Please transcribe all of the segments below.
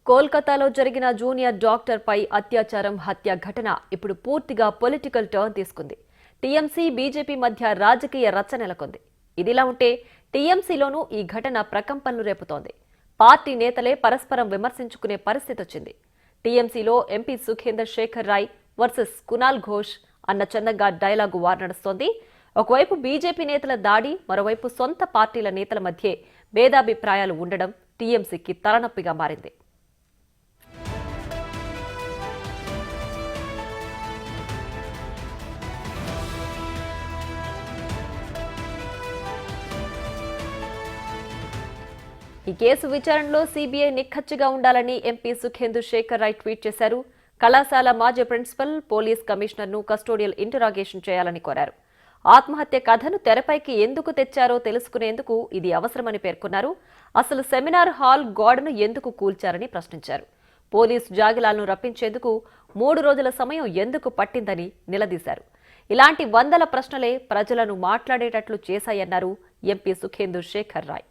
కోల్కతాలో జరిగిన junior doctor పై అత్యాచారం హత్య ఘటన ఇప్పుడు పూర్తిగా పొలిటికల్ టర్న్ తీసుకుంది. టీఎంసీ బీజేపీ మధ్య రాజకీయ రచ్చ నెలకొంది. ఇదిలా ఉంటే టీఎంసీలోనూ ఈ ఘటన ప్రకంపనలు రేపుతోంది. పార్టీ నేతలే పరస్పరం విమర్శించుకునే పరిస్థితి వచ్చింది. టీఎంసీలో ఎంపీ సుఖేందర్ శేఖర్ రాయ్ వర్సెస్ కునాల్ ఘోష్ అన్న చందంగా డైలాగు వార్ నడుస్తోంది. ఒకవైపు బీజేపీ నేతల దాడి, మరోవైపు సొంత పార్టీల నేతల మధ్య భేదాభిప్రాయాలు ఉండడం టీఎంసీకి తలనొప్పిగా మారింది. ఈ కేసు విచారణలో సీబీఐ నిక్కచ్చిగా ఉండాలని ఎంపీ సుఖేందర్ శేఖర్ రాయ్ ట్వీట్ చేశారు. కళాశాల మాజీ ప్రిన్సిపల్, పోలీస్ కమిషనర్ను కస్టోడియల్ ఇంటరాగేషన్ చేయాలని కోరారు. ఆత్మహత్య కథను తెరపైకి ఎందుకు తెచ్చారో తెలుసుకునేందుకు ఇది అవసరమని పేర్కొన్నారు. అసలు సెమినార్ హాల్ గోడను ఎందుకు కూల్చారని ప్రశ్నించారు. పోలీసు జాగిలాలను రప్పించేందుకు 3 రోజుల సమయం ఎందుకు పట్టిందని నిలదీశారు. ఇలాంటి వందల ప్రశ్నలే ప్రజలను మాట్లాడేటట్లు చేశాయన్నారు ఎంపీ సుఖేందర్ శేఖర్ రాయ్.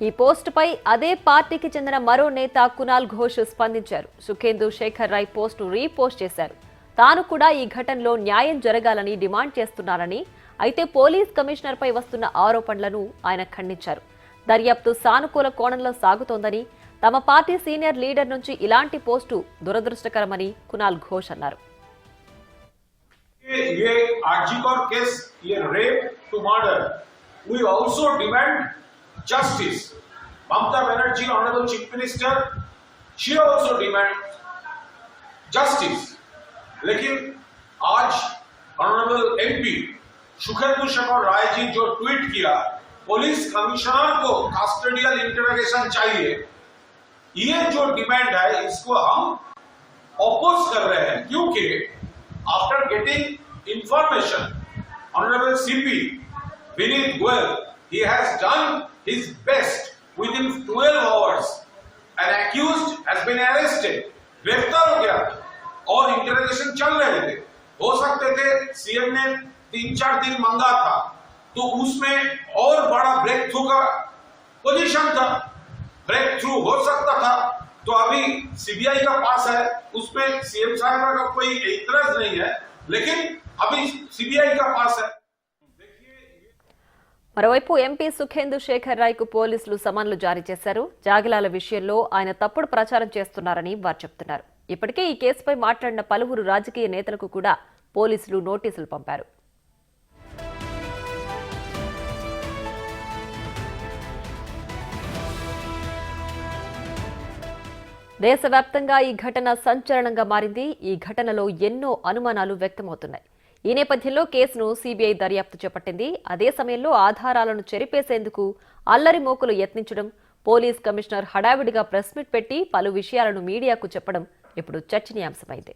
ఈ పోస్టుపై అదే పార్టీకి చెందిన మరో నేత కునాల్ ఘోష్ స్పందించారు. సుఖేందర్ శేఖర్ రాయ్ పోస్టు రీపోస్ట్ చేశారు. తాను కూడా ఈ ఘటనలో న్యాయం జరగాలని డిమాండ్ చేస్తున్నారని, అయితే పోలీస్ కమిషనర్పై వస్తున్న ఆరోపణలను ఆయన ఖండించారు. దర్యాప్తు సానుకూల కోణంలో సాగుతోందని, తమ పార్టీ సీనియర్ లీడర్ నుంచి ఇలాంటి పోస్టు దురదృష్టకరమని కునాల్ ఘోష్ అన్నారు. Justice. Mamata Banerjee, Honorable Chief Minister, she also demands justice. लेकिन आज Honorable MP सुखेंदु शेखर राय जी जो ट्वीट किया, पुलिस कमिश्नर को कस्टोडियल इंटरोगेशन चाहिए, ये जो डिमांड है इसको हम अपोज कर रहे हैं, क्योंकि after getting information Honorable CP Vineet Goyal, he has done his best within 12 hours. An accused has been arrested. गिरफ्तार हो गया और इंटरोगेशन चल रहे थे. हो सकते थे सीएम ने 3-4 दिन मांगा था तो उसमें और बड़ा ब्रेक थ्रू का पोजीशन था, ब्रेक थ्रू हो सकता था. तो अभी सीबीआई का पास है, उसमें सीएम साहब का कोई इतराज नहीं है, लेकिन अभी सीबीआई का पास है. మరోవైపు ఎంపీ సుఖేందర్ శేఖర్ రాయ్కు పోలీసులు సమన్లు జారీ చేశారు. జాగిలాల విషయంలో ఆయన తప్పుడు ప్రచారం చేస్తున్నారని వారు చెబుతున్నారు. ఇప్పటికే ఈ కేసుపై మాట్లాడిన పలువురు రాజకీయ నేతలకు కూడా పోలీసులు నోటీసులు పంపారు. దేశవ్యాప్తంగా ఈ ఘటన సంచలనంగా మారింది. ఈ ఘటనలో ఎన్నో అనుమానాలు వ్యక్తమవుతున్నాయి. ఈ నేపథ్యంలో కేసును సీబీఐ దర్యాప్తు చేపట్టింది. అదే సమయంలో ఆధారాలను చెరిపేసేందుకు అల్లరి మోకులు యత్నించడం, పోలీస్ కమిషనర్ హడావిడిగా ప్రెస్ మీట్ పెట్టి పలు విషయాలను మీడియాకు చెప్పడం ఇప్పుడు చర్చనీయాంశమైంది.